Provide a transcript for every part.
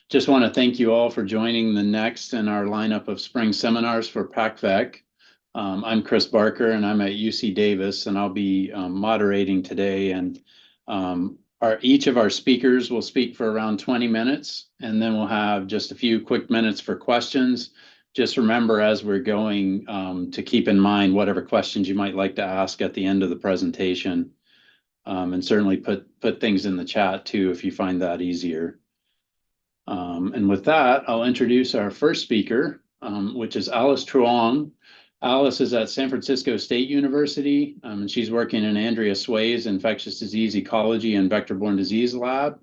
Just want to thank you all for joining the next in our lineup of spring seminars for PacVec. I'm Chris Barker, and I'm at UC Davis, and I'll be moderating today. And each of our speakers will speak for around 20 minutes, and then we'll have just a few quick minutes for questions. Just remember as we're going to keep in mind whatever questions you might like to ask at the end of the presentation, and certainly put things in the chat too if you find that easier. And with that, I'll introduce our first speaker, which is Alice Truong. Alice is at San Francisco State University, and she's working in Andrea Sway's Infectious Disease Ecology and Vector-borne Disease Lab.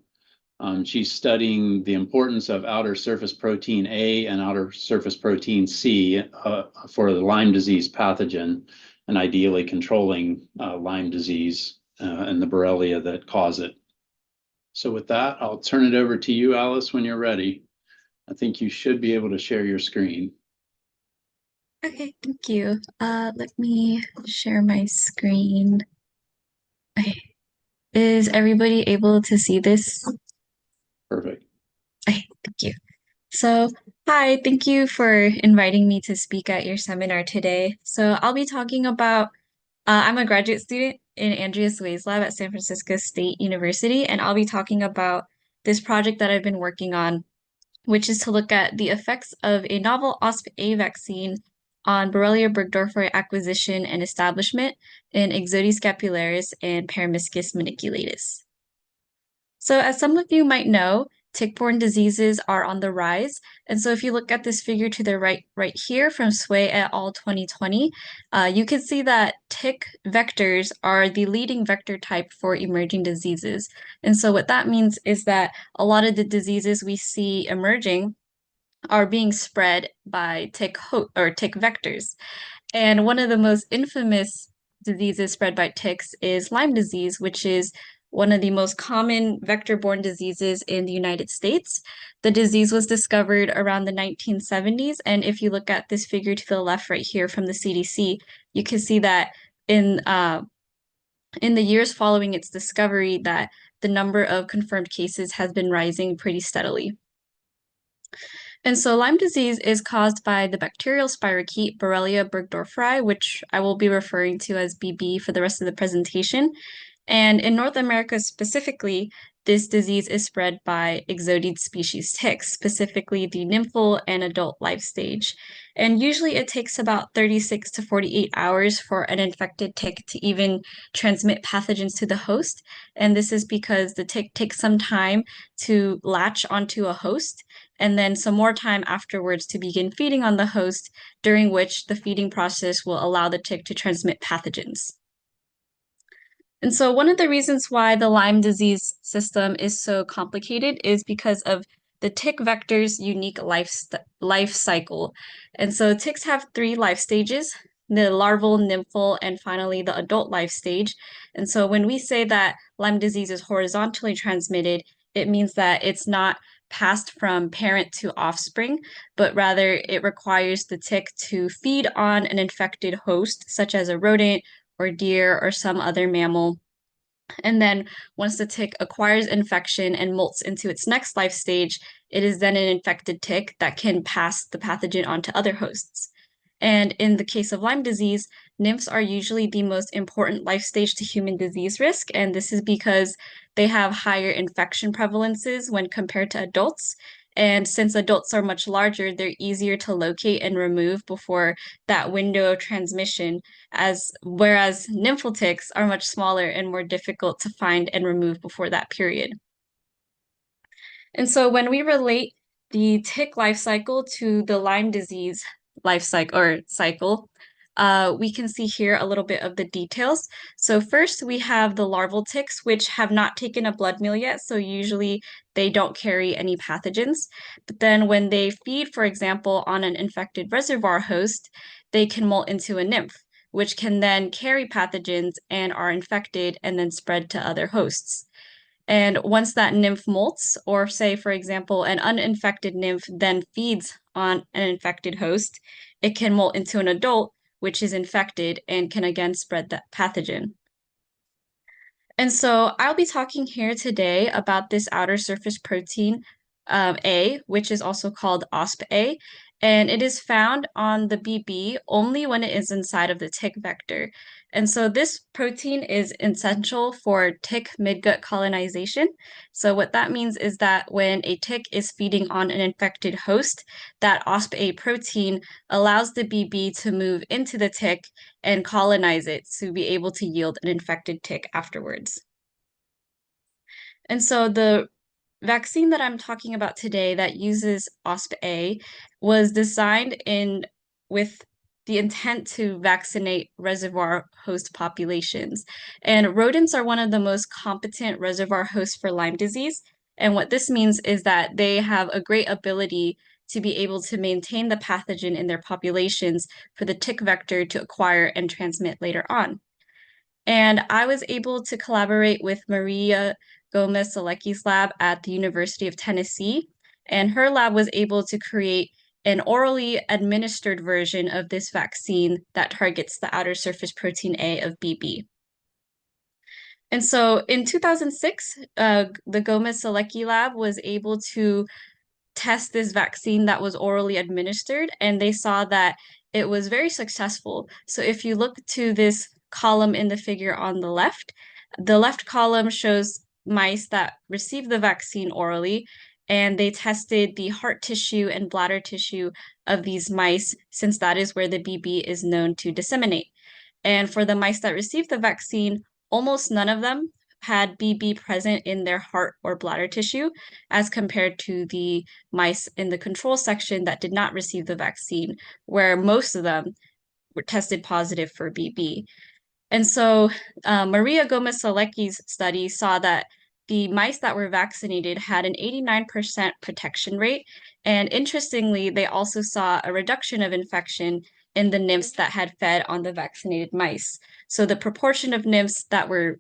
She's studying the importance of outer surface protein A and outer surface protein C for the Lyme disease pathogen, and ideally controlling Lyme disease and the Borrelia that cause it. So with that, I'll turn it over to you, Alice, when you're ready. I think you should be able to share your screen. Okay, thank you. Let me share my screen. Okay. Is everybody able to see this? Perfect. Okay, thank you. So, hi, thank you for inviting me to speak at your seminar today. So, I'll be talking about, I'm a graduate student in Andrea Sway's lab at San Francisco State University, and I'll be talking about this project that I've been working on, which is to look at the effects of a novel OspA vaccine on Borrelia burgdorferi acquisition and establishment in Ixodes Scapularis and Peromyscus maniculatus. So as some of you might know, tick-borne diseases are on the rise. And so if you look at this figure to the right here from Sway et al. 2020, you can see that tick vectors are the leading vector type for emerging diseases. And so what that means is that a lot of the diseases we see emerging are being spread by tick vectors. And one of the most infamous diseases spread by ticks is Lyme disease, which is one of the most common vector-borne diseases in the United States. The disease was discovered around the 1970s, and if you look at this figure to the left right here from the CDC, you can see that in the years following its discovery that the number of confirmed cases has been rising pretty steadily. And so Lyme disease is caused by the bacterial spirochete Borrelia burgdorferi, which I will be referring to as BB for the rest of the presentation. And in North America specifically, this disease is spread by Ixodes species ticks, specifically the nymphal and adult life stage. And usually it takes about 36 to 48 hours for an infected tick to even transmit pathogens to the host. And this is because the tick takes some time to latch onto a host and then some more time afterwards to begin feeding on the host, during which the feeding process will allow the tick to transmit pathogens. And so one of the reasons why the Lyme disease system is so complicated is because of the tick vector's unique life cycle. And so ticks have three life stages: the larval, nymphal, and finally the adult life stage. And so when we say that Lyme disease is horizontally transmitted, it means that it's not passed from parent to offspring, but rather it requires the tick to feed on an infected host, such as a rodent or deer or some other mammal. And then once the tick acquires infection and molts into its next life stage, it is then an infected tick that can pass the pathogen on to other hosts. And in the case of Lyme disease, nymphs are usually the most important life stage to human disease risk, and this is because they have higher infection prevalences when compared to adults. And since adults are much larger, they're easier to locate and remove before that window of transmission, whereas nymphal ticks are much smaller and more difficult to find and remove before that period. And so when we relate the tick life cycle to the Lyme disease life cycle, we can see here a little bit of the details. So first we have the larval ticks, which have not taken a blood meal yet, so usually they don't carry any pathogens. But then when they feed, for example, on an infected reservoir host, they can molt into a nymph, which can then carry pathogens and are infected and then spread to other hosts. And once that nymph molts, or say, for example, an uninfected nymph then feeds on an infected host, it can molt into an adult, which is infected and can again spread that pathogen. And so I'll be talking here today about this outer surface protein A, which is also called OspA, and it is found on the BB only when it is inside of the tick vector. And so this protein is essential for tick midgut colonization. So what that means is that when a tick is feeding on an infected host, that OspA protein allows the BB to move into the tick and colonize it to be able to yield an infected tick afterwards. And so the vaccine that I'm talking about today that uses OspA was designed in with the intent to vaccinate reservoir host populations. And rodents are one of the most competent reservoir hosts for Lyme disease. And what this means is that they have a great ability to be able to maintain the pathogen in their populations for the tick vector to acquire and transmit later on. And I was able to collaborate with Maria Gomez-Salecki's lab at the University of Tennessee, and her lab was able to create an orally administered version of this vaccine that targets the outer surface protein A of BB. And so in 2006, the Gomez-Salecki lab was able to test this vaccine that was orally administered, and they saw that it was very successful. So if you look to this column in the figure on the left column shows mice that received the vaccine orally, and they tested the heart tissue and bladder tissue of these mice, since that is where the BB is known to disseminate. And for the mice that received the vaccine, almost none of them had BB present in their heart or bladder tissue, as compared to the mice in the control section that did not receive the vaccine, where most of them were tested positive for BB. And so Maria Gomez-Salecki's study saw that the mice that were vaccinated had an 89% protection rate. And interestingly, they also saw a reduction of infection in the nymphs that had fed on the vaccinated mice. So the proportion of nymphs that were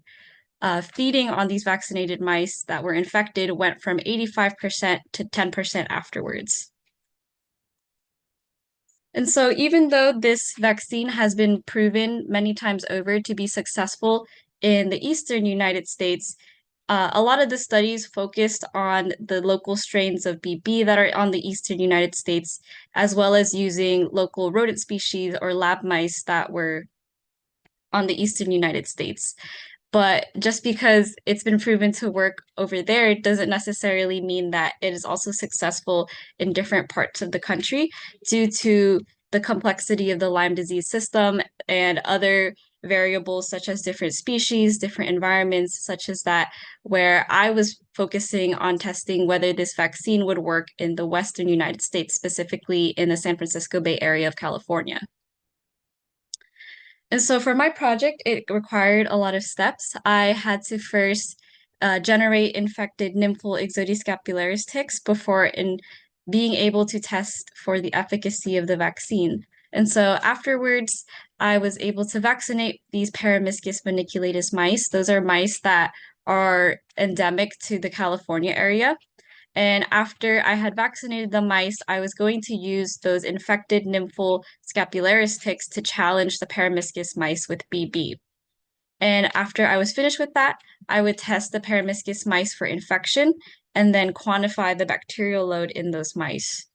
feeding on these vaccinated mice that were infected went from 85% to 10% afterwards. And so even though this vaccine has been proven many times over to be successful in the eastern United States, a lot of the studies focused on the local strains of BB that are on the eastern United States, as well as using local rodent species or lab mice that were on the eastern United States. But just because it's been proven to work over there doesn't necessarily mean that it is also successful in different parts of the country due to the complexity of the Lyme disease system and other variables such as different species, different environments, such as that, where I was focusing on testing whether this vaccine would work in the Western United States, specifically in the San Francisco Bay Area of California. And so for my project, it required a lot of steps. I had to first generate infected nymphal Ixodes scapularis ticks before being able to test for the efficacy of the vaccine. And so afterwards, I was able to vaccinate these Peromyscus maniculatus mice. Those are mice that are endemic to the California area. And after I had vaccinated the mice, I was going to use those infected nymphal scapularis ticks to challenge the Peromyscus mice with BB. And after I was finished with that, I would test the Peromyscus mice for infection and then quantify the bacterial load in those mice.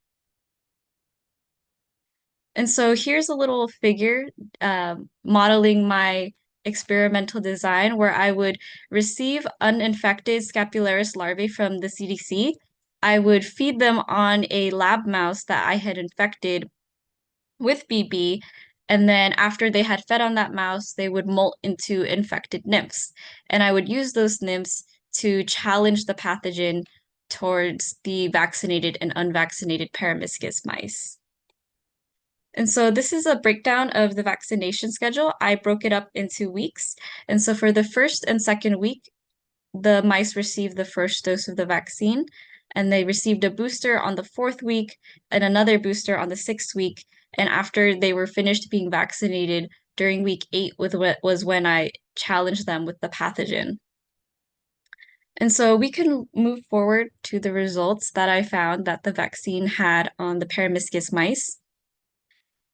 And so here's a little figure modeling my experimental design where I would receive uninfected Scapularis larvae from the CDC. I would feed them on a lab mouse that I had infected with BB. And then after they had fed on that mouse, they would molt into infected nymphs. And I would use those nymphs to challenge the pathogen towards the vaccinated and unvaccinated Peromyscus mice. And so this is a breakdown of the vaccination schedule. I broke it up into weeks. And so for the first and second week, the mice received the first dose of the vaccine, and they received a booster on the fourth week and another booster on the sixth week. And after they were finished being vaccinated during week 8 was when I challenged them with the pathogen. And so we can move forward to the results that I found that the vaccine had on the Peromyscus mice.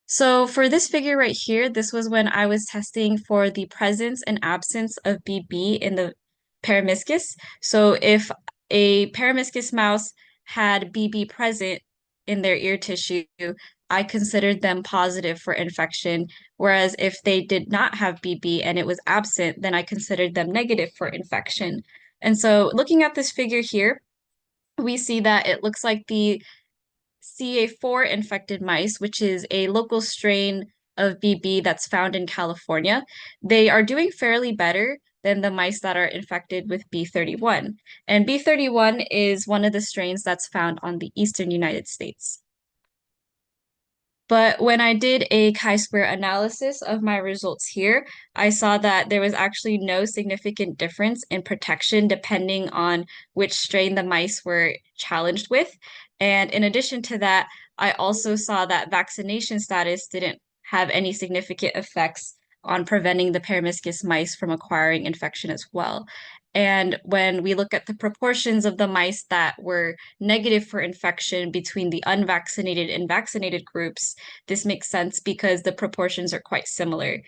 So for this figure right here, this was when I was testing for the presence and absence of BB in the Peromyscus. So if a Peromyscus mouse had BB present in their ear tissue, I considered them positive for infection, whereas if they did not have BB and it was absent, then I considered them negative for infection. And so looking at this figure here, we see that it looks like the CA4 infected mice, which is a local strain of BB that's found in California, they are doing fairly better than the mice that are infected with B31. And B31 is one of the strains that's found on the eastern United States. But when I did a chi-square analysis of my results here, I saw that there was actually no significant difference in protection depending on which strain the mice were challenged with. And in addition to that, I also saw that vaccination status didn't have any significant effects on preventing the Peromyscus mice from acquiring infection as well. And when we look at the proportions of the mice that were negative for infection between the unvaccinated and vaccinated groups, this makes sense because the proportions are quite similar.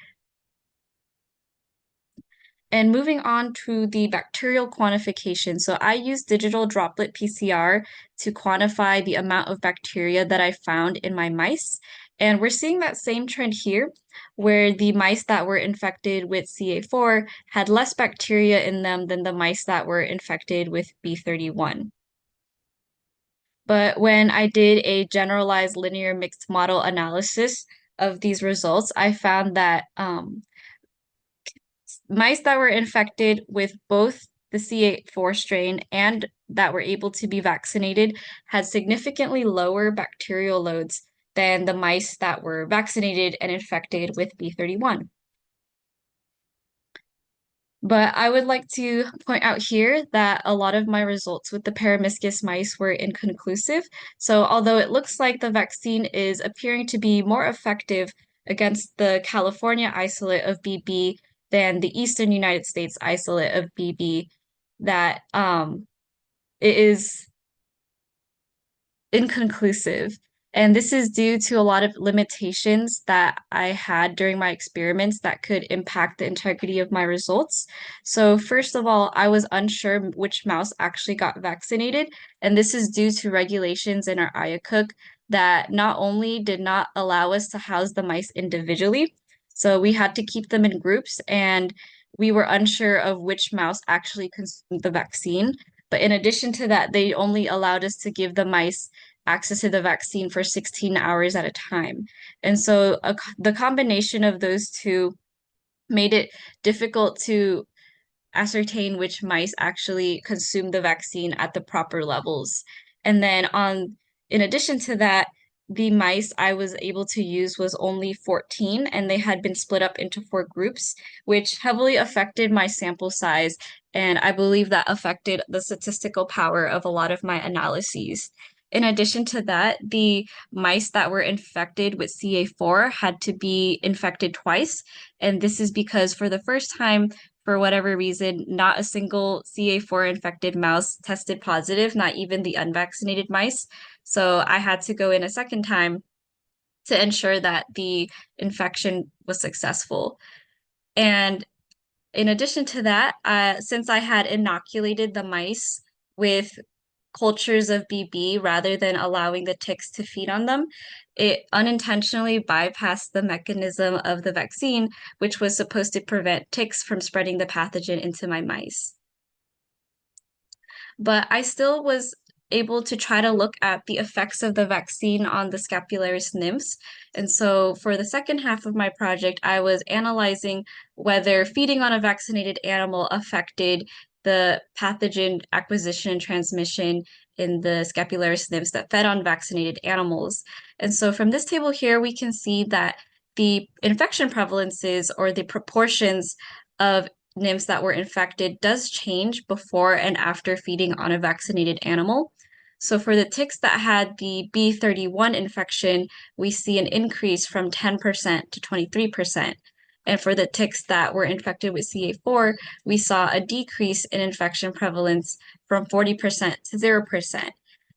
And moving on to the bacterial quantification. So I used digital droplet PCR to quantify the amount of bacteria that I found in my mice. And we're seeing that same trend here, where the mice that were infected with CA4 had less bacteria in them than the mice that were infected with B31. But when I did a generalized linear mixed model analysis of these results, I found that mice that were infected with both the C84 strain and that were able to be vaccinated had significantly lower bacterial loads than the mice that were vaccinated and infected with B31. But I would like to point out here that a lot of my results with the Peromyscus mice were inconclusive. So although it looks like the vaccine is appearing to be more effective against the California isolate of BB than the Eastern United States isolate of BB, that it is inconclusive. And this is due to a lot of limitations that I had during my experiments that could impact the integrity of my results. So first of all, I was unsure which mouse actually got vaccinated, and this is due to regulations in our IACUC that not only did not allow us to house the mice individually, so we had to keep them in groups, and we were unsure of which mouse actually consumed the vaccine. But in addition to that, they only allowed us to give the mice access to the vaccine for 16 hours at a time. And so the combination of those two made it difficult to ascertain which mice actually consume the vaccine at the proper levels. And then in addition to that, the mice I was able to use was only 14, and they had been split up into 4 groups, which heavily affected my sample size. And I believe that affected the statistical power of a lot of my analyses. In addition to that, the mice that were infected with CA4 had to be infected twice. And this is because for the first time, for whatever reason, not a single CA4 infected mouse tested positive, not even the unvaccinated mice. So I had to go in a second time to ensure that the infection was successful. And in addition to that, since I had inoculated the mice with cultures of BB rather than allowing the ticks to feed on them, it unintentionally bypassed the mechanism of the vaccine, which was supposed to prevent ticks from spreading the pathogen into my mice. But I still was able to try to look at the effects of the vaccine on the Scapularis nymphs. And so for the second half of my project, I was analyzing whether feeding on a vaccinated animal affected the pathogen acquisition and transmission in the Scapularis nymphs that fed on vaccinated animals. And so from this table here, we can see that the infection prevalences or the proportions of nymphs that were infected does change before and after feeding on a vaccinated animal. So for the ticks that had the B31 infection, we see an increase from 10% to 23%. And for the ticks that were infected with CA4, we saw a decrease in infection prevalence from 40% to 0%.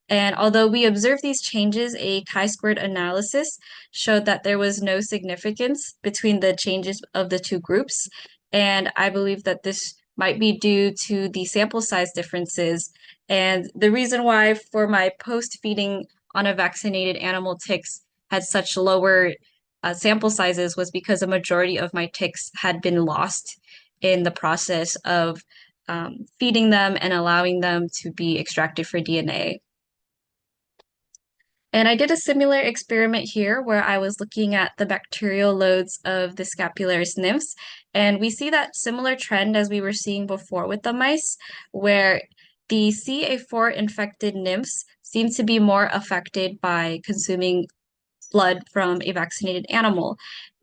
And although we observed these changes, a chi-squared analysis showed that there was no significance between the changes of the 2 groups. And I believe that this might be due to the sample size differences And the reason why for my post-feeding on a vaccinated animal ticks had such lower sample sizes was because a majority of my ticks had been lost in the process of feeding them and allowing them to be extracted for DNA. And I did a similar experiment here where I was looking at the bacterial loads of the Scapularis nymphs. And we see that similar trend as we were seeing before with the mice, where the CA4 infected nymphs seem to be more affected by consuming blood from a vaccinated animal,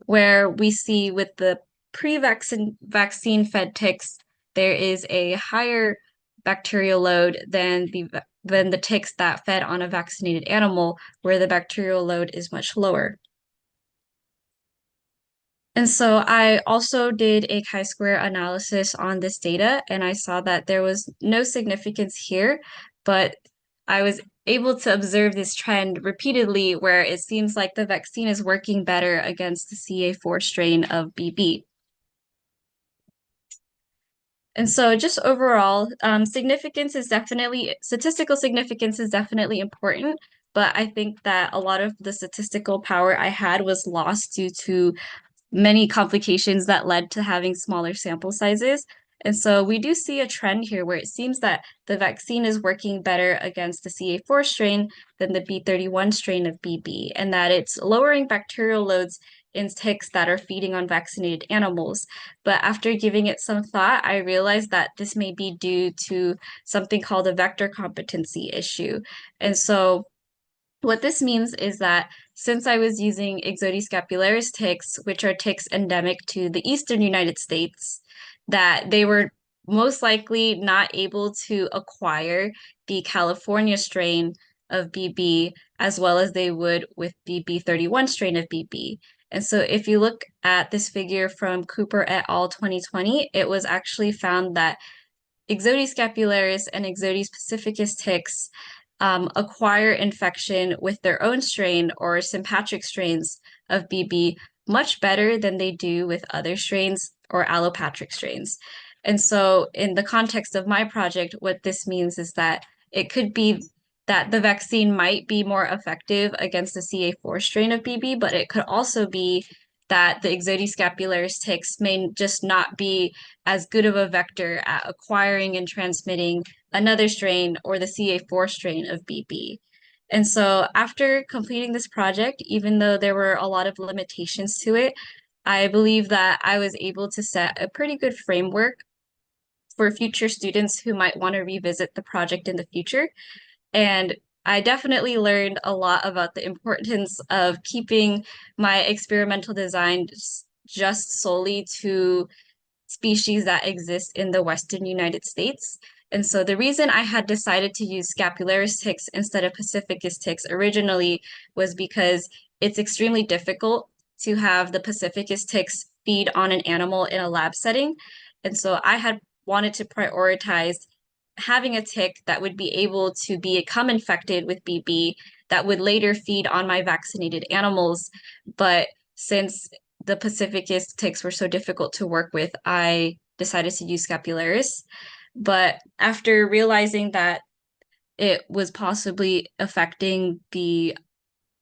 where we see with the vaccine fed ticks, there is a higher bacterial load than the ticks that fed on a vaccinated animal, where the bacterial load is much lower. And so I also did a chi-square analysis on this data, and I saw that there was no significance here, but I was able to observe this trend repeatedly where it seems like the vaccine is working better against the CA4 strain of BB. And so just overall, statistical significance is definitely important, but I think that a lot of the statistical power I had was lost due to many complications that led to having smaller sample sizes. And so we do see a trend here where it seems that the vaccine is working better against the CA4 strain than the B31 strain of BB, and that it's lowering bacterial loads in ticks that are feeding on vaccinated animals. But after giving it some thought, I realized that this may be due to something called a vector competency issue. And so what this means is that since I was using Ixodes scapularis ticks, which are ticks endemic to the eastern United States, that they were most likely not able to acquire the California strain of BB as well as they would with the B31 strain of BB. And so if you look at this figure from Cooper et al. 2020, it was actually found that Ixodes scapularis and Ixodes pacificus ticks acquire infection with their own strain or sympatric strains of BB much better than they do with other strains or allopatric strains. And so, in the context of my project, what this means is that it could be that the vaccine might be more effective against the CA4 strain of BB, but it could also be that the Ixodes scapularis ticks may just not be as good of a vector at acquiring and transmitting another strain or the CA4 strain of BB. And so after completing this project, even though there were a lot of limitations to it, I believe that I was able to set a pretty good framework for future students who might want to revisit the project in the future. And I definitely learned a lot about the importance of keeping my experimental design just solely to species that exist in the Western United States. And so the reason I had decided to use scapularis ticks instead of pacificus ticks originally was because it's extremely difficult to have the pacificus ticks feed on an animal in a lab setting. And so I had wanted to prioritize having a tick that would be able to become infected with BB that would later feed on my vaccinated animals. But since the pacificus ticks were so difficult to work with, I decided to use scapularis. But after realizing that it was possibly affecting the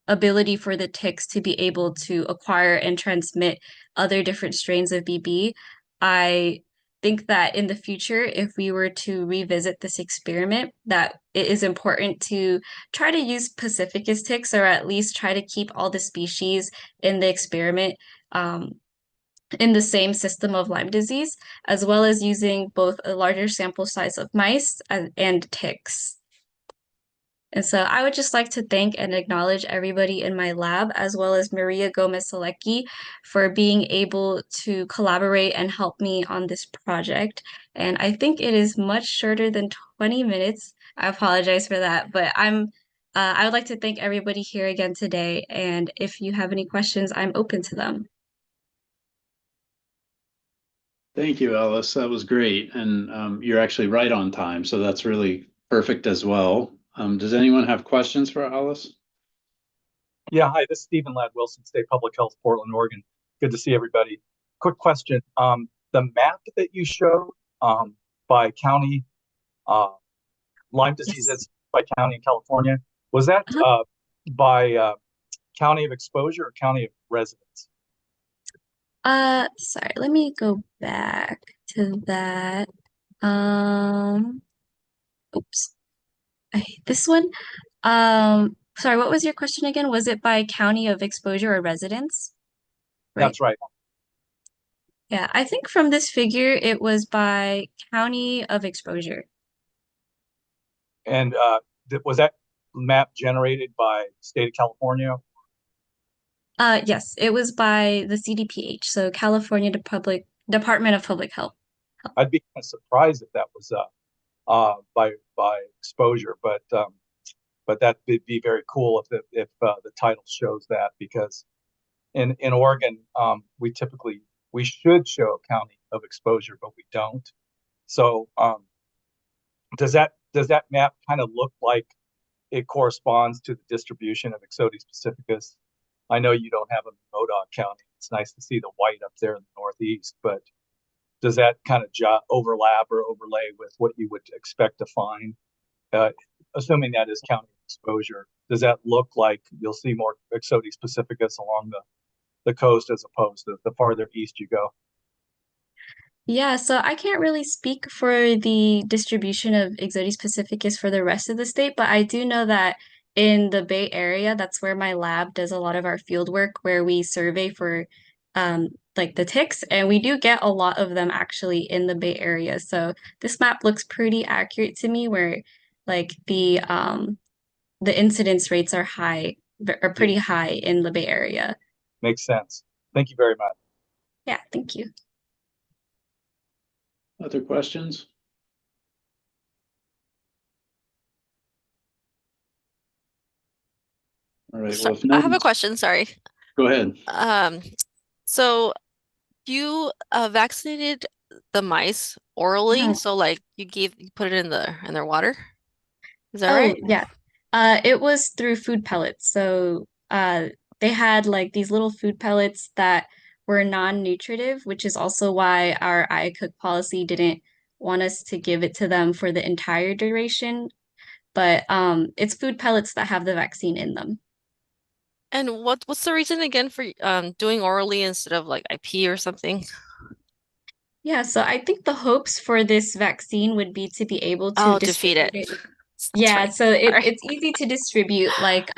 ability for the ticks to be able to acquire and transmit other different strains of BB, I think that in the future, if we were to revisit this experiment, that it is important to try to use pacificus ticks or at least try to keep all the species in the experiment in the same system of Lyme disease, as well as using both a larger sample size of mice and ticks. And so I would just like to thank and acknowledge everybody in my lab, as well as Maria Gomez-Selecki for being able to collaborate and help me on this project. And I think it is much shorter than 20 minutes. I apologize for that, but I would like to thank everybody here again today. And if you have any questions, I'm open to them. Thank you, Alice. That was great. And you're actually right on time. So that's really perfect as well. Does anyone have questions for Alice? Yeah, hi, this is Stephen Ladd, Wilson State Public Health, Portland, Oregon. Good to see everybody. Quick question. The map that you showed by county, Lyme disease Yes. is by county in California. Was that by county of exposure or county of residence? Sorry, let me go back to that. Um, oops. This one. Sorry, what was your question again? Was it by county of exposure or residence? Right? That's right. Yeah, I think from this figure it was by county of exposure. And was that map generated by state of California? Yes, it was by the CDPH, so California Department of Public Health. I'd be kind of surprised if that was by exposure, but that would be very cool if the title shows that, because in Oregon we should show county of exposure, but we don't. So does that map kind of look like it corresponds to the distribution of Ixodes pacificus? I know you don't have them in Modoc County. It's nice to see the white up there in the northeast, but does that kind of overlap or overlay with what you would expect to find? Uh, Assuming that is county exposure, does that look like you'll see more Ixodes pacificus along the coast as opposed to the farther east you go? Yeah, so I can't really speak for the distribution of Ixodes pacificus for the rest of the state, but I do know that in the Bay Area, that's where my lab does a lot of our field work, where we survey for like the ticks, and we do get a lot of them actually in the Bay Area. So this map looks pretty accurate to me, where like the incidence rates are Yeah, pretty high in the Bay Area. makes sense. Thank you very much. Yeah, thank you. Other questions? All right, well, if I have a none, question, sorry. go ahead. So you vaccinated the mice orally, Mhm. so like you put it in their water. Is that Oh, right? yeah. It was through food pellets. So, they had like these little food pellets that were non-nutritive, which is also why our iCook policy didn't want us to give it to them for the entire duration. But it's food pellets that have the vaccine in them. And what's the reason again for doing orally instead of like IP or something? Yeah, so I think the hopes for this vaccine would be to be able to Oh, to feed distribute it. it. That's Yeah, right. so Sorry. it's easy to distribute like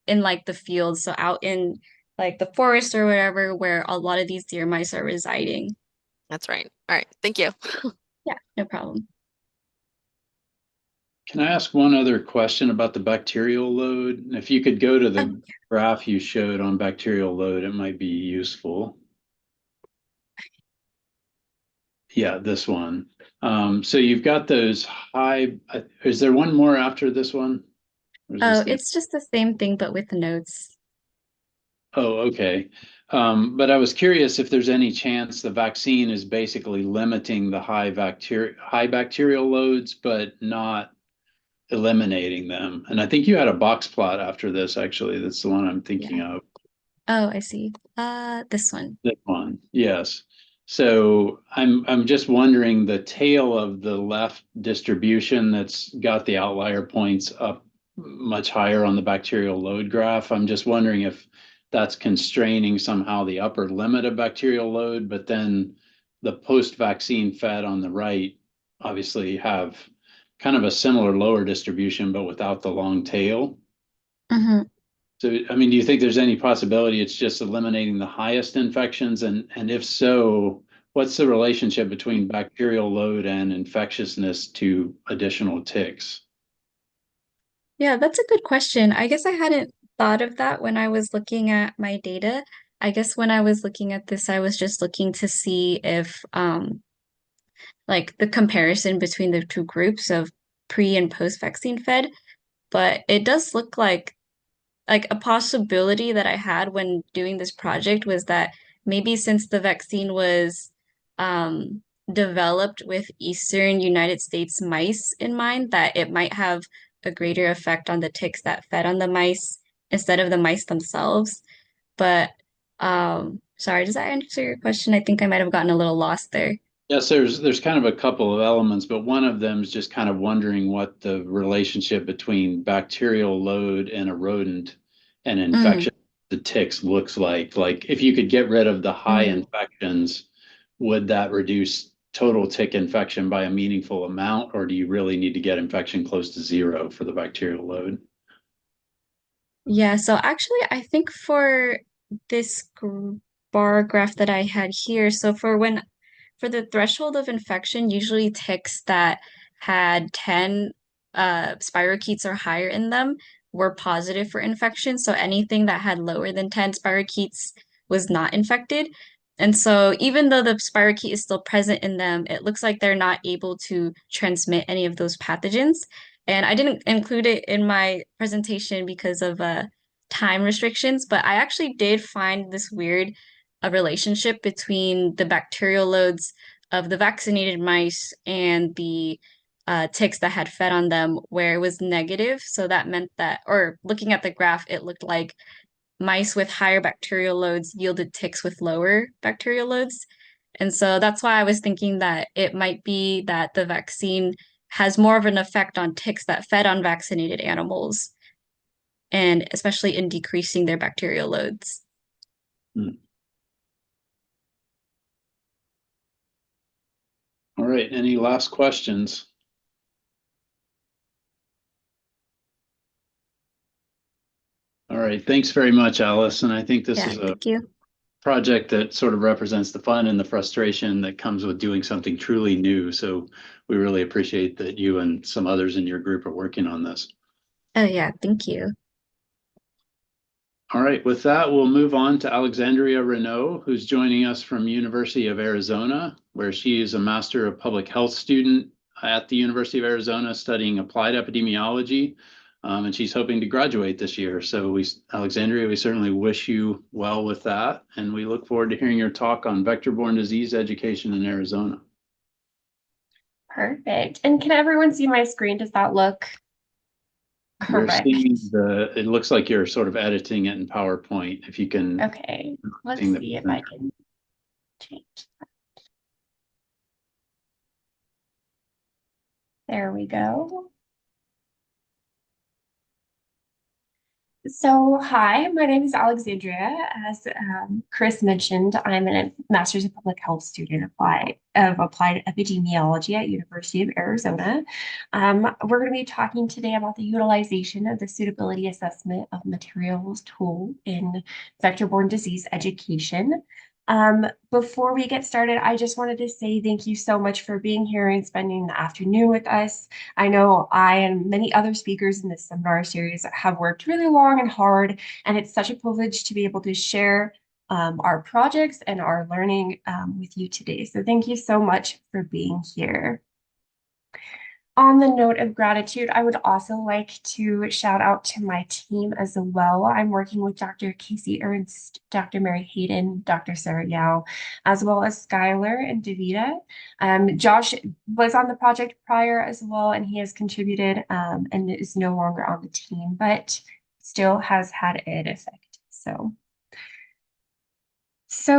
in like the fields, so out in like the forest or whatever where a lot of these deer mice are residing. That's right. All right. Thank you. Yeah, no problem. Can I ask one other question about the bacterial load? And if you could go to Oh, the graph you showed on bacterial load, it might be useful. Yeah, this one. So you've got those high, is there one more after this one? Or is oh, this the, it's just the same thing but with the notes. oh, okay. But I was curious if there's any chance the vaccine is basically limiting the high bacterial loads, but not eliminating them. And I think you had a box plot after this, actually. That's the one I'm thinking Yeah. of. Oh, I see. This one. This one, yes. So I'm just wondering the tail of the left distribution that's got the outlier points up much higher on the bacterial load graph. I'm just wondering if that's constraining somehow the upper limit of bacterial load, but then the post-vaccine fed on the right obviously have kind of a similar lower distribution, but without the long tail. Mm-hmm. So, I mean, do you think there's any possibility it's just eliminating the highest infections? And if so, what's the relationship between bacterial load and infectiousness to additional ticks? Yeah, that's a good question. I guess I hadn't thought of that when I was looking at my data. I guess when I was looking at this, I was just looking to see if like the comparison between the two groups of pre and post vaccine fed. But it does look like a possibility that I had when doing this project was that maybe since the vaccine was developed with Eastern United States mice in mind, that it might have a greater effect on the ticks that fed on the mice instead of the mice themselves. But sorry, does that answer your question? I think I might have gotten a little lost there. Yes, there's kind of a couple of elements, but one of them is just kind of wondering what the relationship between bacterial load in a rodent and Mm, infection the ticks looks like. Like if you could get rid of the high mm. infections, would that reduce total tick infection by a meaningful amount, or do you really need to get infection close to zero for the bacterial load? Yeah, so actually, I think for this bar graph that I had here, so for the threshold of infection, usually ticks that had 10 spirochetes or higher in them were positive for infection. So anything that had lower than 10 spirochetes was not infected. And so even though the spirochete is still present in them, it looks like they're not able to transmit any of those pathogens. And I didn't include it in my presentation because of time restrictions, but I actually did find this weird relationship between the bacterial loads of the vaccinated mice and the ticks that had fed on them, where it was negative. So that meant that, or looking at the graph, it looked like mice with higher bacterial loads yielded ticks with lower bacterial loads. And so that's why I was thinking that it might be that the vaccine has more of an effect on ticks that fed on vaccinated animals, and especially in decreasing their bacterial loads. Hmm. All right, any last questions? All right, thanks very much, Alice. And I think this Yeah, is a thank you. project that sort of represents the fun and the frustration that comes with doing something truly new. So we really appreciate that you and some others in your group are working on this. Oh, yeah, thank you. All right, with that, we'll move on to Alexandria Renault, who's joining us from University of Arizona, where she is a Master of Public Health student at the University of Arizona studying applied epidemiology. And she's hoping to graduate this year. So Alexandria, we certainly wish you well with that. And we look forward to hearing your talk on vector-borne disease education in Arizona. Perfect. And can everyone see my screen? Does that look We're correct? seeing it looks like you're sort of editing it in PowerPoint. If you can. Okay, let's seeing the see if I can change that. There we go. So, hi, my name is Alexandria. As Chris mentioned, I'm a Master's of Public Health student of Applied Epidemiology at University of Arizona. We're going to be talking today about the utilization of the suitability assessment of materials tool in vector-borne disease education. Before we get started, I just wanted to say thank you so much for being here and spending the afternoon with us. I know I and many other speakers in this seminar series have worked really long and hard, and it's such a privilege to be able to share our projects and our learning with you today. So thank you so much for being here. On the note of gratitude, I would also like to shout out to my team as well. I'm working with Dr. Casey Ernst, Dr. Mary Hayden, Dr. Sarah Yao, as well as Skylar and Davida. Josh was on the project prior as well, and he has contributed and is no longer on the team, but still has had an effect. So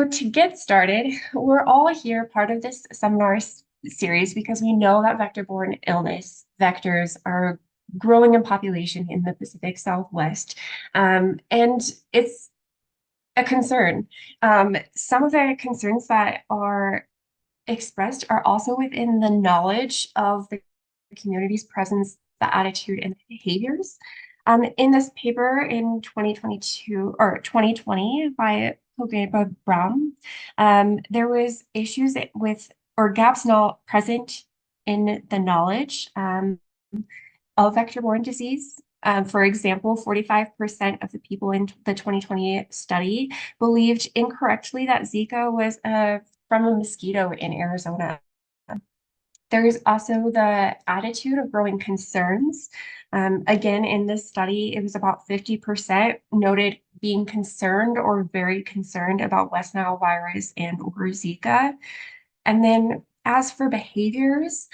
to get started, we're all here part of this seminar series because we know that vector-borne illness vectors are growing in population in the Pacific Southwest, and it's a concern. Some of the concerns that are expressed are also within the knowledge of the community's presence, the attitude, and the behaviors. In this paper in 2022 or 2020 by Pogeba Brown, there was issues with or gaps not present in the knowledge of vector-borne disease. For example, 45% of the people in the 2020 study believed incorrectly that Zika was from a mosquito in Arizona. There is also the attitude of growing concerns. Again, in this study, it was about 50% noted being concerned or very concerned about West Nile virus and or Zika. And then as for behaviors,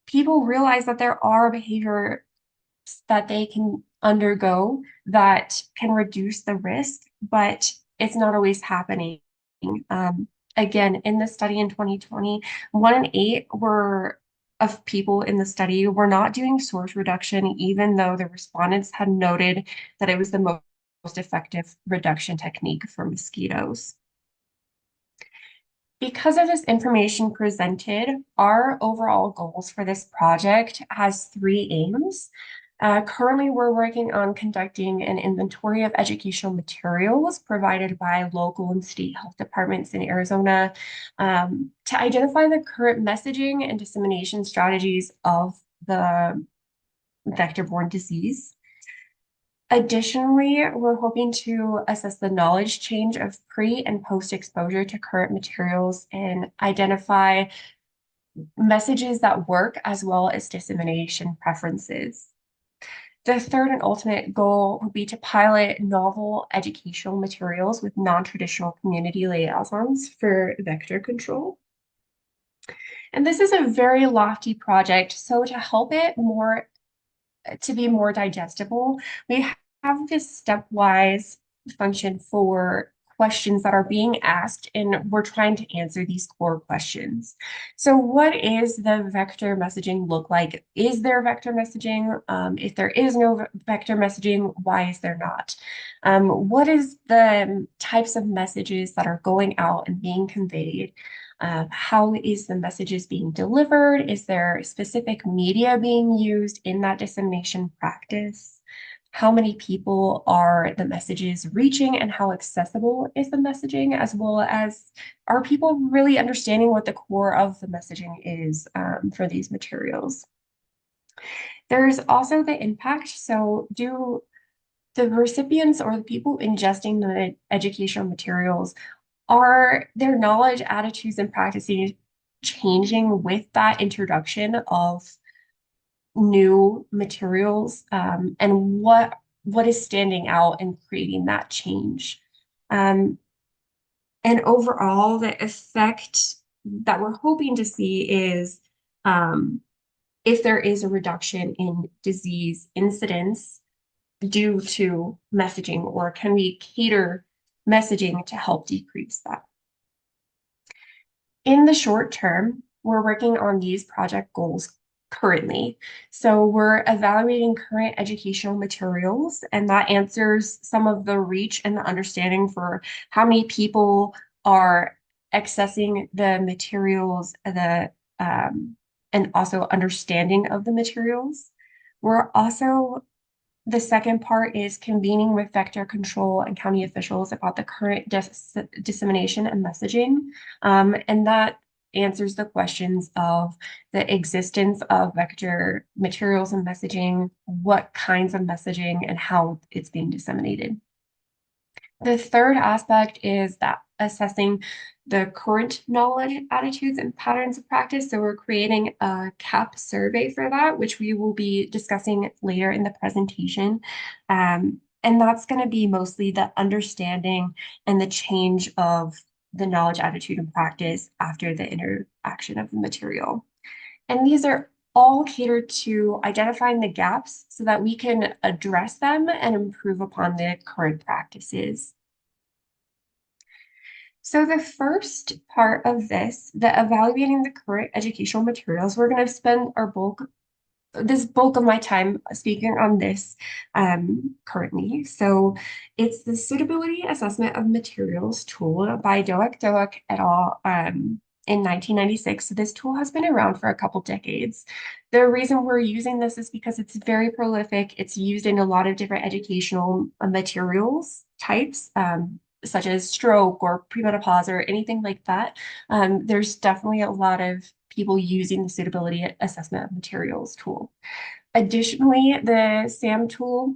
people realize that there are behaviors that they can undergo that can reduce the risk, but it's not always happening. Again, in the study in 2020, 1 in 8 of people in the study were not doing source reduction, even though the respondents had noted that it was the most effective reduction technique for mosquitoes. Because of this information presented, our overall goals for this project has 3 aims. Currently, we're working on conducting an inventory of educational materials provided by local and state health departments in Arizona to identify the current messaging and dissemination strategies of the vector-borne disease. Additionally, we're hoping to assess the knowledge change of pre and post exposure to current materials and identify messages that work as well as dissemination preferences. The third and ultimate goal would be to pilot novel educational materials with non-traditional community liaisons for vector control. And this is a very lofty project, so to help it to be more digestible, we have this stepwise function for questions that are being asked, and we're trying to answer these core questions. So what is the vector messaging look like? Is there vector messaging? If there is no vector messaging, why is there not? What is the types of messages that are going out and being conveyed? How is the messages being delivered? Is there specific media being used in that dissemination practice? How many people are the messages reaching and how accessible is the messaging, as well as are people really understanding what the core of the messaging is for these materials? There's also the impact. So do the recipients or the people ingesting the educational materials, are their knowledge, attitudes, and practices changing with that introduction of new materials, and what is standing out and creating that change? And overall, the effect that we're hoping to see is if there is a reduction in disease incidence due to messaging, or can we cater messaging to help decrease that? In the short term, we're working on these project goals currently. So we're evaluating current educational materials, and that answers some of the reach and the understanding for how many people are accessing the materials, and also understanding of the materials. The second part is convening with vector control and county officials about the current dissemination and messaging. And that answers the questions of the existence of vector materials and messaging, what kinds of messaging, and how it's being disseminated. The third aspect is that assessing the current knowledge, attitudes, and patterns of practice. So we're creating a CAP survey for that, which we will be discussing later in the presentation. And that's going to be mostly the understanding and the change of the knowledge, attitude, and practice after the interaction of the material. And these are all catered to identifying the gaps so that we can address them and improve upon the current practices. So the first part of this, the evaluating the current educational materials, we're going to spend bulk of my time speaking on this currently. So it's the Suitability Assessment of Materials tool by Doak et al. In 1996. So this tool has been around for a couple decades. The reason we're using this is because it's very prolific. It's used in a lot of different educational materials types, such as stroke or premenopause or anything like that. There's definitely a lot of people using the Suitability Assessment of Materials tool. Additionally, the SAM tool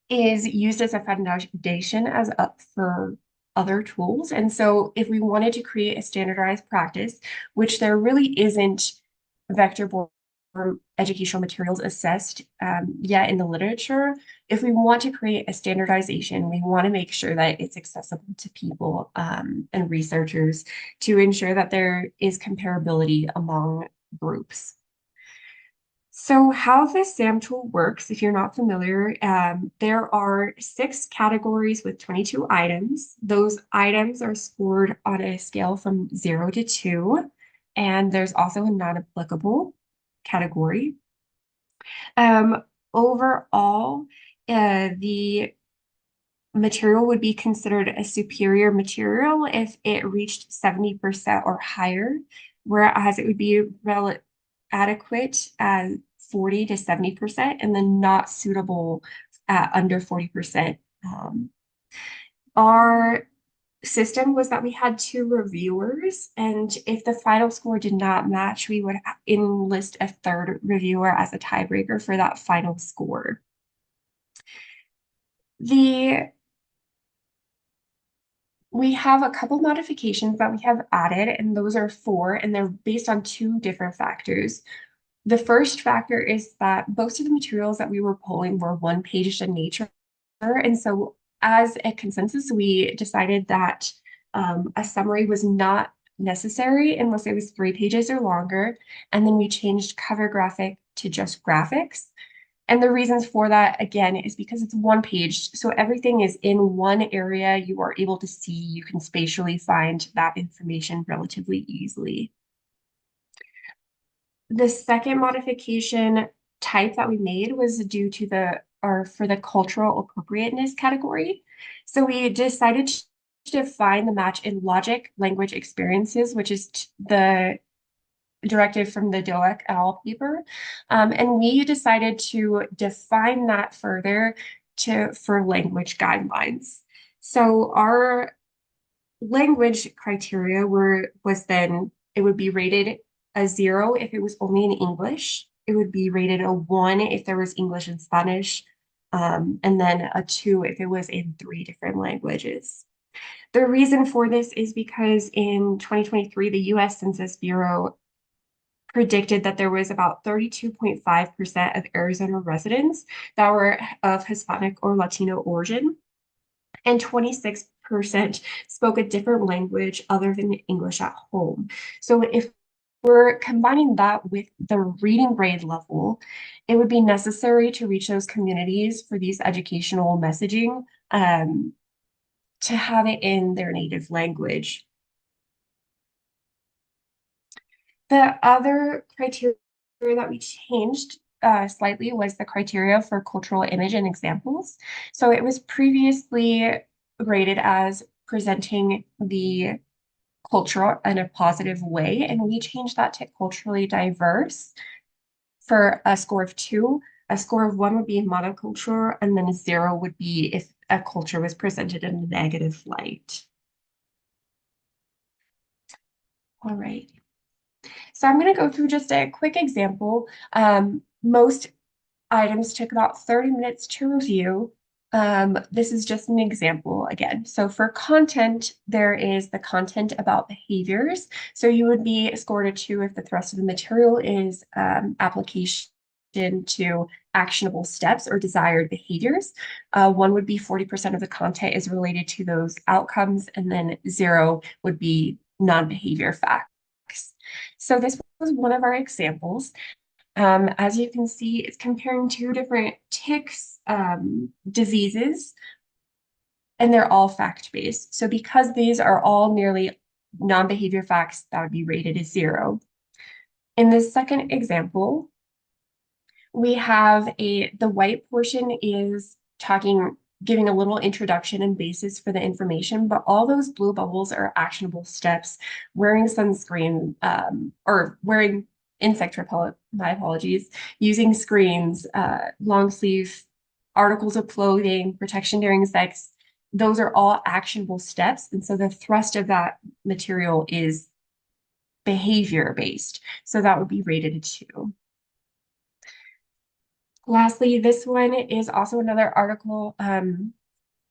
is used as a foundation as up for other tools. And so if we wanted to create a standardized practice, which there really isn't vector-borne educational materials assessed yet in the literature, if we want to create a standardization, we want to make sure that it's accessible to people and researchers to ensure that there is comparability among groups. So how the SAM tool works, if you're not familiar, there are 6 categories with 22 items. Those items are scored on a scale from 0 to 2, and there's also a non-applicable category. Overall, the material would be considered a superior material if it reached 70% or higher, whereas it would be adequate at 40 to 70%, and then not suitable at under 40%. Our system was that we had 2 reviewers, and if the final score did not match, we would enlist a 3rd reviewer as a tiebreaker for that final score. We have a couple modifications that we have added, and those are 4, and they're based on 2 different factors. The first factor is that most of the materials that we were pulling were 1-page in nature, and so as a consensus, we decided that a summary was not necessary unless it was 3 pages or longer, and then we changed cover graphic to just graphics. And the reasons for that, again, is because it's 1 page, so everything is in one area you are able to see. You can spatially find that information relatively easily. The second modification type that we made was due to for the cultural appropriateness category. So we decided to define the match in logic, language, experiences, which is the directive from the Doak et al. Paper. And we decided to define that further for language guidelines. So our language criteria was then, it would be rated a 0 if it was only in English. It would be rated a 1 if there was English and Spanish, and then a 2 if it was in 3 different languages. The reason for this is because in 2023, the US Census Bureau predicted that there was about 32.5% of Arizona residents that were of Hispanic or Latino origin, and 26% spoke a different language other than English at home. So if we're combining that with the reading grade level, it would be necessary to reach those communities for these educational messaging to have it in their native language. The other criteria that we changed slightly was the criteria for cultural image and examples. So it was previously rated as presenting the culture in a positive way, and we changed that to culturally diverse for a score of 2. A score of 1 would be monoculture, and then a 0 would be if a culture was presented in a negative light. All right. So I'm going to go through just a quick example. Most items took about 30 minutes to review. This is just an example again. So for content, there is the content about behaviors. So you would be scored a 2 if the thrust of the material is application to actionable steps or desired behaviors. 1 would be 40% of the content is related to those outcomes, and then 0 would be non-behavior facts. So this was one of our examples. As you can see, it's comparing 2 different ticks diseases, and they're all fact-based. So because these are all nearly non-behavior facts, that would be rated as 0. In this second example, we have the white portion is giving a little introduction and basis for the information, but all those blue bubbles are actionable steps: wearing sunscreen, or wearing insect repellent, my apologies, using screens, long sleeve articles of clothing, protection during sex. Those are all actionable steps. And so the thrust of that material is behavior based. So that would be rated a 2. Lastly, this one is also another article.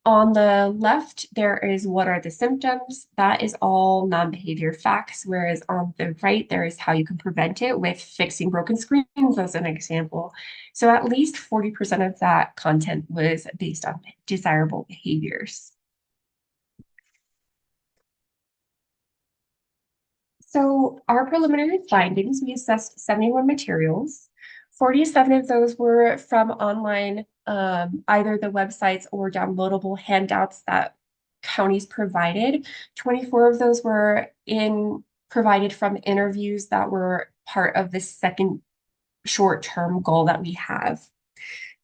On the left, there is what are the symptoms. That is all non-behavior facts, whereas on the right, there is how you can prevent it with fixing broken screens as an example. So at least 40% of that content was based on desirable behaviors. So our preliminary findings, we assessed 71 materials. 47 of those were from online, either the websites or downloadable handouts that counties provided. 24 of those were provided from interviews that were part of the second short-term goal that we have.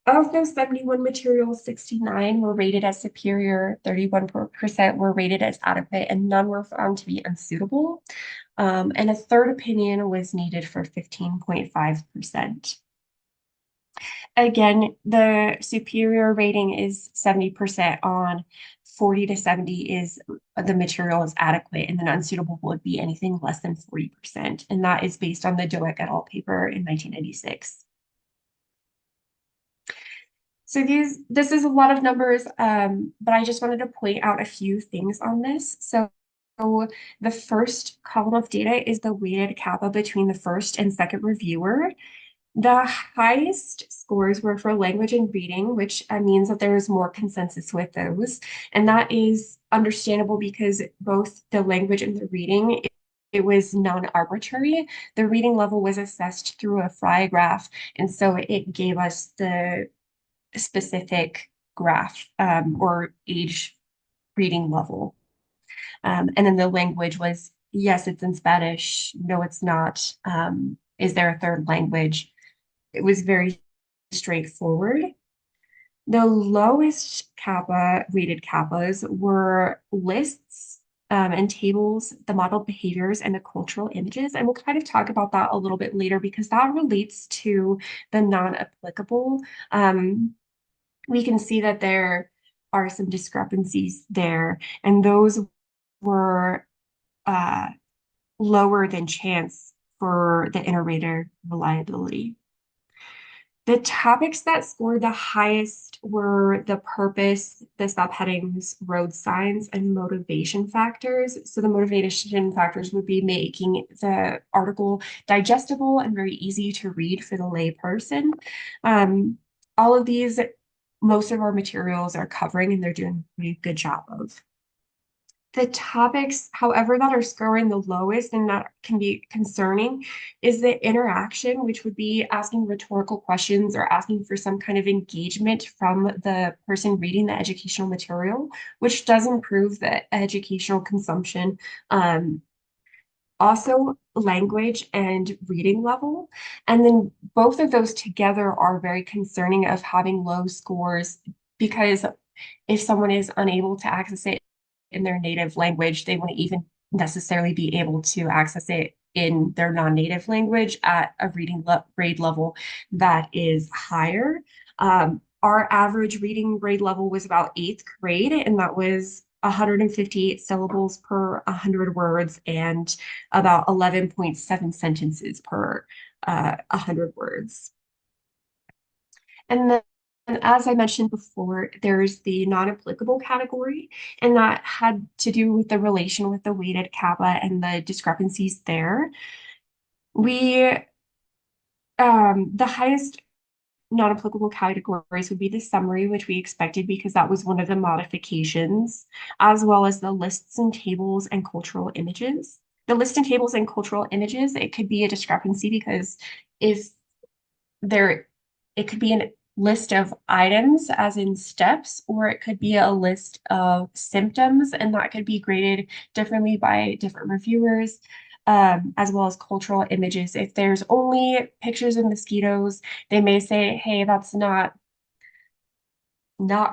Of those 71 materials, 69 were rated as superior, 31% were rated as adequate, and none were found to be unsuitable. And a third opinion was needed for 15.5%. Again, the superior rating is 70% on, 40 to 70 is the material is adequate, and then unsuitable would be anything less than 40%. And that is based on the Doak et al. Paper in 1996. So this is a lot of numbers, but I just wanted to point out a few things on this. So the first column of data is the weighted kappa between the first and second reviewer. The highest scores were for language and reading, which means that there is more consensus with those. And that is understandable because both the language and the reading, it was non-arbitrary. The reading level was assessed through a Frye graph, and so it gave us the specific graph or age reading level. And then the language was, yes, it's in Spanish. No, it's not. Is there a third language? It was very straightforward. The lowest kappa weighted kappas were lists and tables, the modeled behaviors, and the cultural images. And we'll kind of talk about that a little bit later because that relates to the non-applicable. We can see that there are some discrepancies there, and those were lower than chance for the inter-rater reliability. The topics that scored the highest were the purpose, the subheadings, road signs, and motivation factors. So the motivation factors would be making the article digestible and very easy to read for the lay person. All of these, most of our materials are covering, and they're doing a pretty good job of. The topics, however, that are scoring the lowest and that can be concerning is the interaction, which would be asking rhetorical questions or asking for some kind of engagement from the person reading the educational material, which does improve the educational consumption. Also, language and reading level. And then both of those together are very concerning of having low scores, because if someone is unable to access it in their native language, they wouldn't even necessarily be able to access it in their non-native language at a reading grade level that is higher. Our average reading grade level was about 8th grade, and that was 158 syllables per 100 words and about 11.7 sentences per 100 words. And then, as I mentioned before, there's the non-applicable category, and that had to do with the relation with the weighted kappa and the discrepancies there. The highest non-applicable categories would be the summary, which we expected because that was one of the modifications, as well as the lists and tables and cultural images. The list and tables and cultural images, it could be a discrepancy because it could be a list of items as in steps, or it could be a list of symptoms, and that could be graded differently by different reviewers. As well as cultural images. If there's only pictures of mosquitoes, they may say, hey, that's not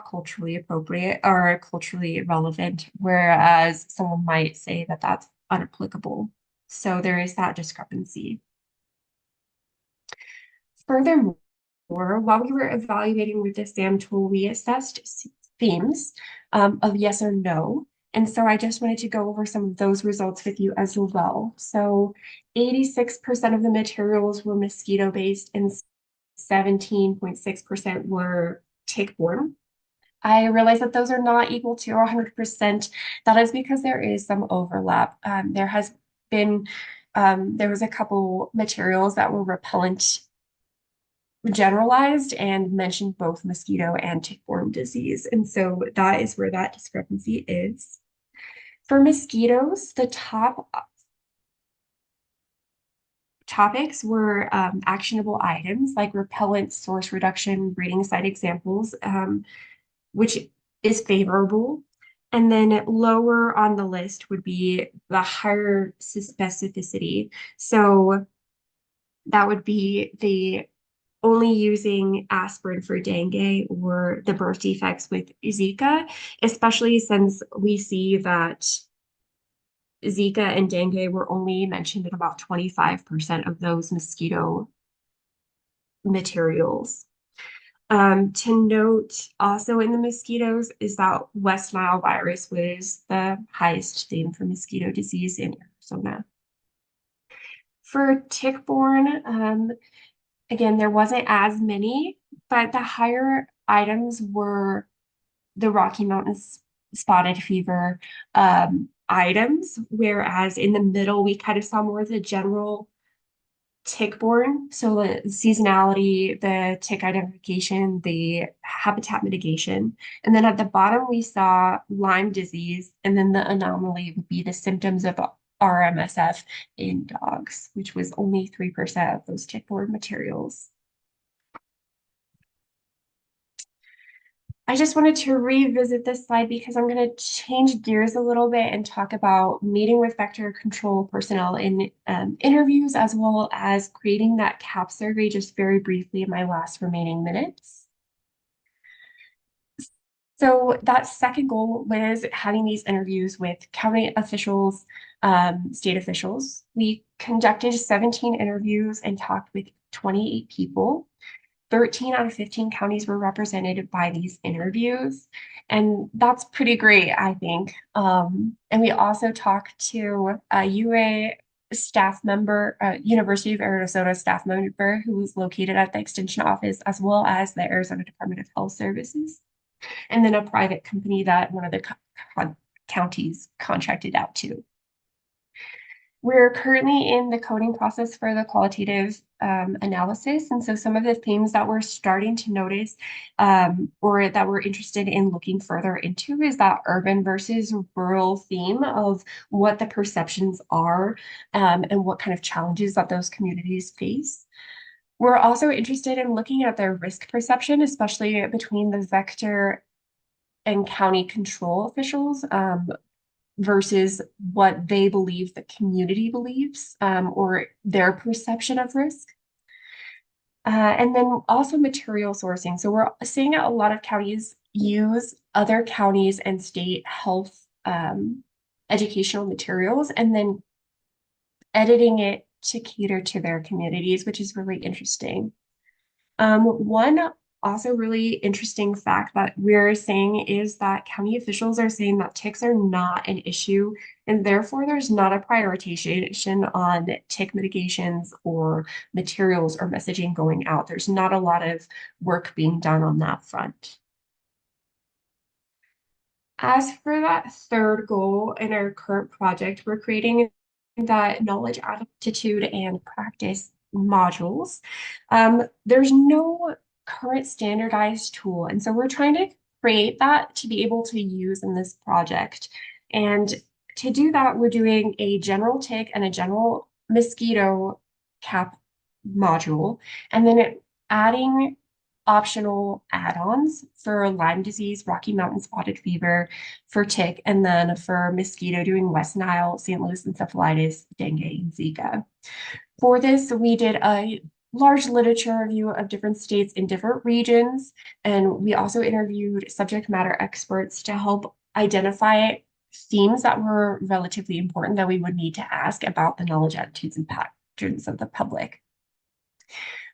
culturally appropriate or culturally relevant, whereas someone might say that that's unapplicable. So there is that discrepancy. Furthermore, while we were evaluating with the SAM tool, we assessed themes of yes or no. And so I just wanted to go over some of those results with you as well. So 86% of the materials were mosquito-based and 17.6% were tick-borne. I realize that those are not equal to 100%. That is because there is some overlap. There was a couple materials that were repellent generalized and mentioned both mosquito and tick-borne disease. And so that is where that discrepancy is. For mosquitoes, the top topics were actionable items like repellent, source reduction, breeding site examples, which is favorable. And then lower on the list would be the higher specificity. So that would be the only using aspirin for dengue or the birth defects with Zika, especially since we see that Zika and dengue were only mentioned in about 25% of those mosquito materials. To note also in the mosquitoes is that West Nile virus was the highest theme for mosquito disease in Arizona. For tick-borne, again, there wasn't as many, but the higher items were the Rocky Mountains spotted fever items, whereas in the middle, we kind of saw more of the general tick-borne, so the seasonality, the tick identification, the habitat mitigation. And then at the bottom, we saw Lyme disease, and then the anomaly would be the symptoms of RMSF in dogs, which was only 3% of those tick-borne materials. I just wanted to revisit this slide because I'm going to change gears a little bit and talk about meeting with vector control personnel in interviews, as well as creating that CAP survey just very briefly in my last remaining minutes. So that second goal was having these interviews with county officials, state officials. We conducted 17 interviews and talked with 28 people. 13 out of 15 counties were represented by these interviews, and that's pretty great, I think. And we also talked to a UA staff member, University of Arizona staff member who was located at the Extension office, as well as the Arizona Department of Health Services, and then a private company that one of the counties contracted out to. We're currently in the coding process for the qualitative analysis. And so some of the themes that we're starting to notice or that we're interested in looking further into is that urban versus rural theme of what the perceptions are and what kind of challenges that those communities face. We're also interested in looking at their risk perception, especially between the vector and county control officials, versus what they believe the community believes or their perception of risk. And then also material sourcing. So we're seeing a lot of counties use other counties and state health educational materials and then editing it to cater to their communities, which is really interesting. One also really interesting fact that we're seeing is that county officials are saying that ticks are not an issue, and therefore there's not a prioritization on tick mitigations or materials or messaging going out. There's not a lot of work being done on that front. As for that third goal in our current project, we're creating that knowledge, aptitude, and practice modules. There's no current standardized tool. And so we're trying to create that to be able to use in this project. And to do that, we're doing a general tick and a general mosquito CAP module, and then adding optional add-ons for Lyme disease, Rocky Mountain spotted fever, for tick, and then for mosquito doing West Nile, St. Louis encephalitis, dengue, and Zika. For this, we did a large literature review of different states in different regions, and we also interviewed subject matter experts to help identify themes that were relatively important that we would need to ask about the knowledge, attitudes, and patterns of the public.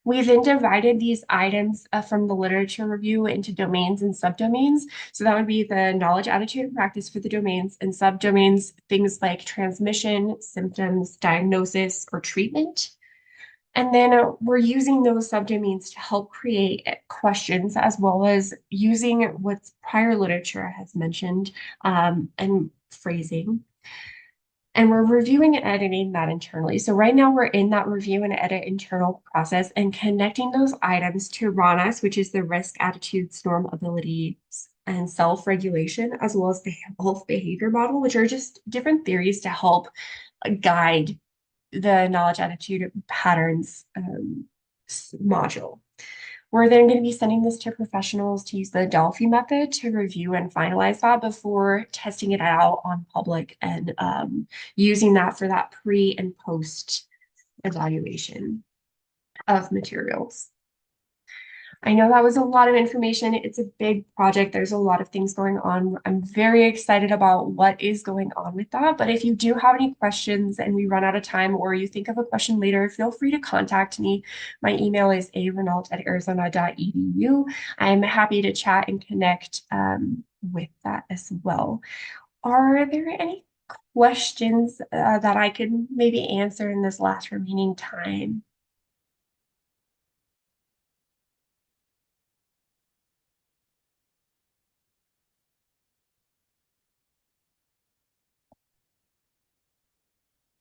We then divided these items from the literature review into domains and subdomains. So that would be the knowledge, attitude, and practice for the domains, and subdomains, things like transmission, symptoms, diagnosis, or treatment. And then we're using those subdomains to help create questions, as well as using what prior literature has mentioned and phrasing. And we're reviewing and editing that internally. So right now we're in that review and edit internal process and connecting those items to RANAS, which is the risk, attitudes, norm, abilities, and self-regulation, as well as the health behavior model, which are just different theories to help guide the knowledge attitude patterns module. We're then going to be sending this to professionals to use the Delphi method to review and finalize that before testing it out on public and using that for that pre and post evaluation of materials. I know that was a lot of information. It's a big project. There's a lot of things going on. I'm very excited about what is going on with that. But if you do have any questions and we run out of time, or you think of a question later, feel free to contact me. My email is arenault@arizona.edu. I'm happy to chat and connect with that as well. Are there any questions that I could maybe answer in this last remaining time?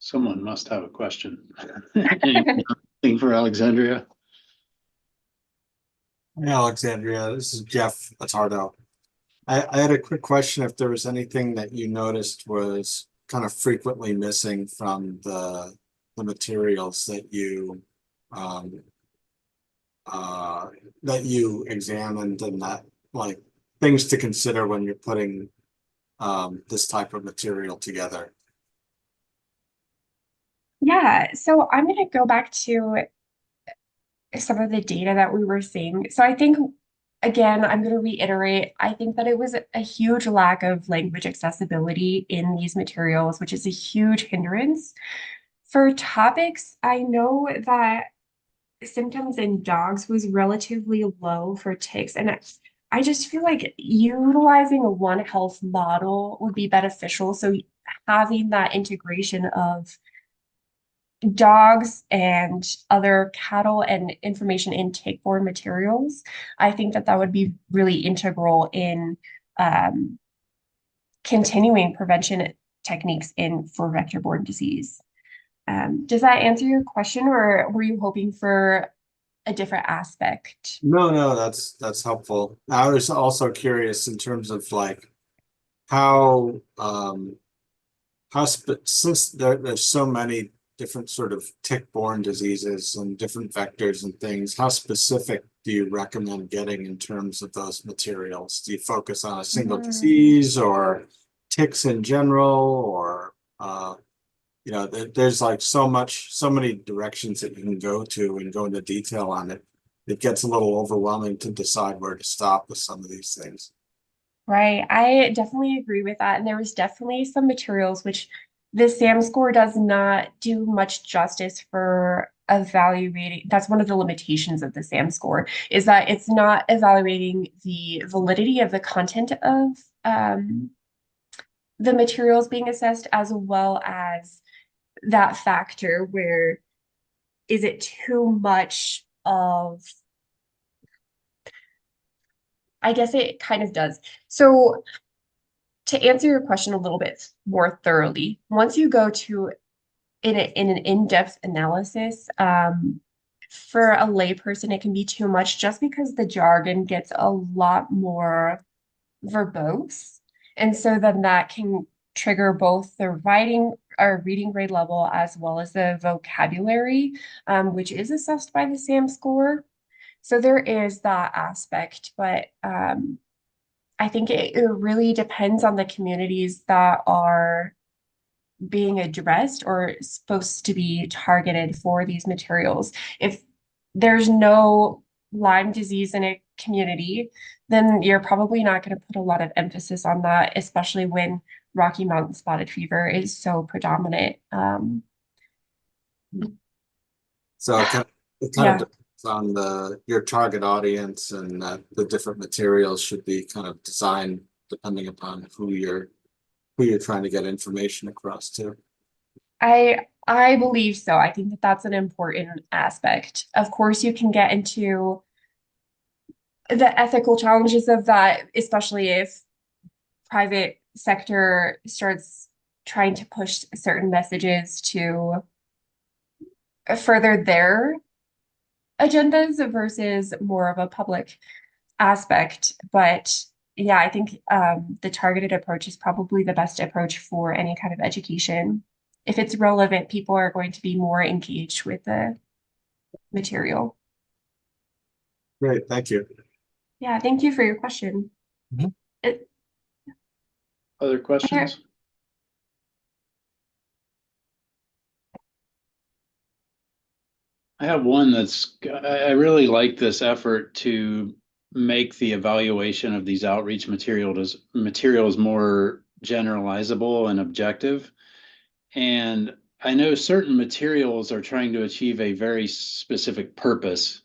Someone must have a question. Anything for Alexandria? Hey, Alexandria, this is Jeff Latardo. I had a quick question if there was anything that you noticed was kind of frequently missing from the materials that you examined, and that, like, things to consider when you're putting this type of material together. Yeah, so I'm going to go back to some of the data that we were seeing. So I think, again, I'm going to reiterate, I think that it was a huge lack of language accessibility in these materials, which is a huge hindrance. For topics, I know that symptoms in dogs was relatively low for ticks, and I just feel like utilizing a One Health model would be beneficial. So having that integration of dogs and other cattle and information in tick-borne materials, I think that that would be really integral in continuing prevention techniques for vector-borne disease. Does that answer your question, or were you hoping for a different aspect? No, that's helpful. I was also curious in terms of like how since there's so many different sort of tick-borne diseases and different vectors and things, how specific do you recommend getting in terms of those materials? Do you focus on a single disease or ticks in general, or you know, there's like so many directions that you can go to and go into detail on it. It gets a little overwhelming to decide where to stop with some of these things. Right, I definitely agree with that. And there was definitely some materials which the SAM score does not do much justice for evaluating. That's one of the limitations of the SAM score, is that it's not evaluating the validity of the content of the materials being assessed, as well as that factor where is it too much of, I guess it kind of does. So to answer your question a little bit more thoroughly, once you go to in an in-depth analysis, for a layperson, it can be too much just because the jargon gets a lot more verbose. And so then that can trigger both the writing or reading grade level as well as the vocabulary, which is assessed by the SAM score. So there is that aspect, but I think it really depends on the communities that are being addressed or supposed to be targeted for these materials. If there's no Lyme disease in a community, then you're probably not going to put a lot of emphasis on that, especially when Rocky Mountain spotted fever is so predominant. So it kind Yeah. of depends on your target audience, and the different materials should be kind of designed depending upon who you're trying to get information across to. I believe so. I think that that's an important aspect. Of course, you can get into the ethical challenges of that, especially if private sector starts trying to push certain messages to further their agendas versus more of a public aspect. But yeah, I think the targeted approach is probably the best approach for any kind of education if it's relevant, people are going to be more engaged with the material. Great, thank you. Yeah, thank you for your question. Mhm. It- Other questions? I have one I really like this effort to make the evaluation of these outreach materials more generalizable and objective. And I know certain materials are trying to achieve a very specific purpose.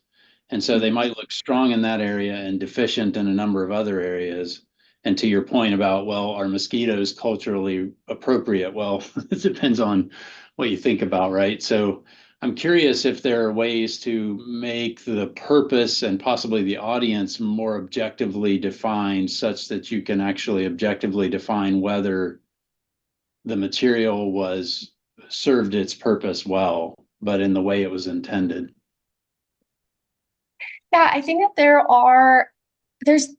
And so they might look strong in that area and deficient in a number of other areas. And to your point about, well, are mosquitoes culturally appropriate? Well, it depends on what you think about, right? So I'm curious if there are ways to make the purpose and possibly the audience more objectively defined, such that you can actually objectively define whether the material was served its purpose well, but in the way it was intended. Yeah, I think that there's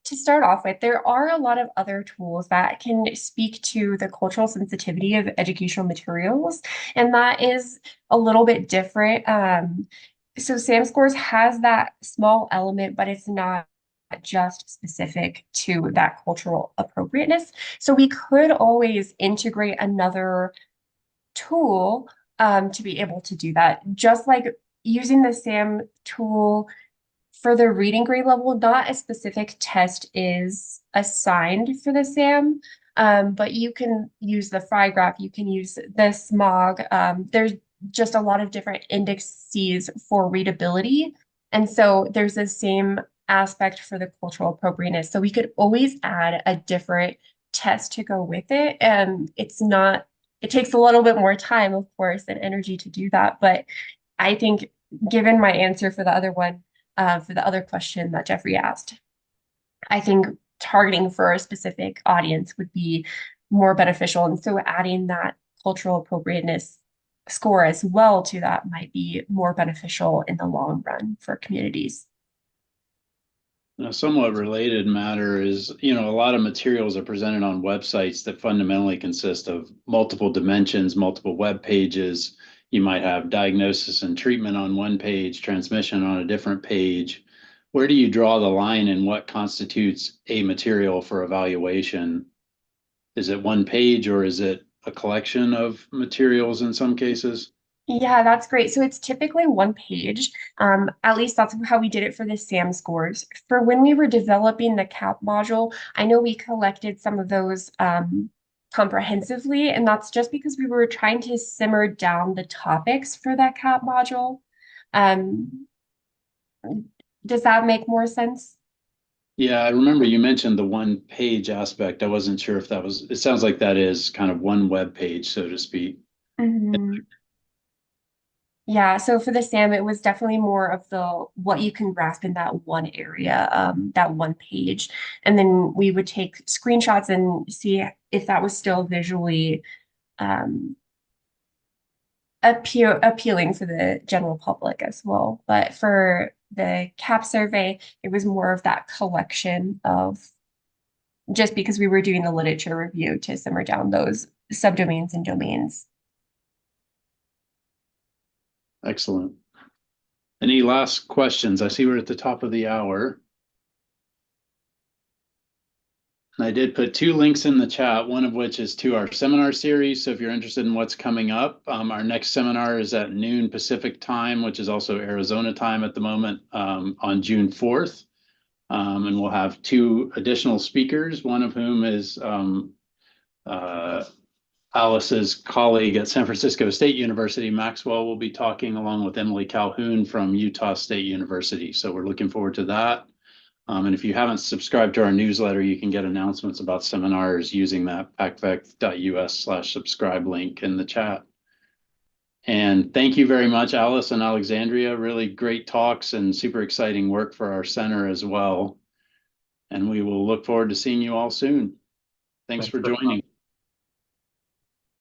to start off with, there are a lot of other tools that can speak to the cultural sensitivity of educational materials, and that is a little bit different. So SAM scores has that small element, but it's not just specific to that cultural appropriateness. So we could always integrate another tool to be able to do that, just like using the SAM tool for the reading grade level. Not a specific test is assigned for the SAM, but you can use the Fry graph, you can use the SMOG. There's just a lot of different indices for readability. And so there's the same aspect for the cultural appropriateness. So we could always add a different test to go with it. And it takes a little bit more time, of course, and energy to do that. But I think, given my answer for the other one, for the other question that Jeffrey asked, I think targeting for a specific audience would be more beneficial. And so adding that cultural appropriateness score as well to that might be more beneficial in the long run for communities. A somewhat related matter is, a lot of materials are presented on websites that fundamentally consist of multiple dimensions, multiple web pages. You might have diagnosis and treatment on one page, transmission on a different page. Where do you draw the line in what constitutes a material for evaluation? Is it one page, or is it a collection of materials in some cases? Yeah, that's great. So it's typically one page. At least that's how we did it for the SAM scores. For when we were developing the CAP module, I know we collected some of those comprehensively, and that's just because we were trying to simmer down the topics for that CAP module. Does that make more sense? Yeah, I remember you mentioned the one page aspect. I wasn't sure if that was, it sounds like that is kind of one web page, so to speak. Mhm. Yeah, so for the SAM, it was definitely more of the what you can grasp in that one area, that one page. And then we would take screenshots and see if that was still visually appealing for the general public as well. But for the CAP survey, it was more of that collection of, just because we were doing the literature review to simmer down those subdomains and domains. Excellent. Any last questions? I see we're at the top of the hour. I did put 2 links in the chat, one of which is to our seminar series. So if you're interested in what's coming up, our next seminar is at noon Pacific time, which is also Arizona time at the moment, on June 4th. And we'll have 2 additional speakers, one of whom is Alice's colleague at San Francisco State University. Maxwell will be talking along with Emily Calhoun from Utah State University. So we're looking forward to that. And if you haven't subscribed to our newsletter, you can get announcements about seminars using that pacvec.us/subscribe link in the chat. And thank you very much, Alice and Alexandria. Really great talks and super exciting work for our center as well. And we will look forward to seeing you all soon. Thanks for joining.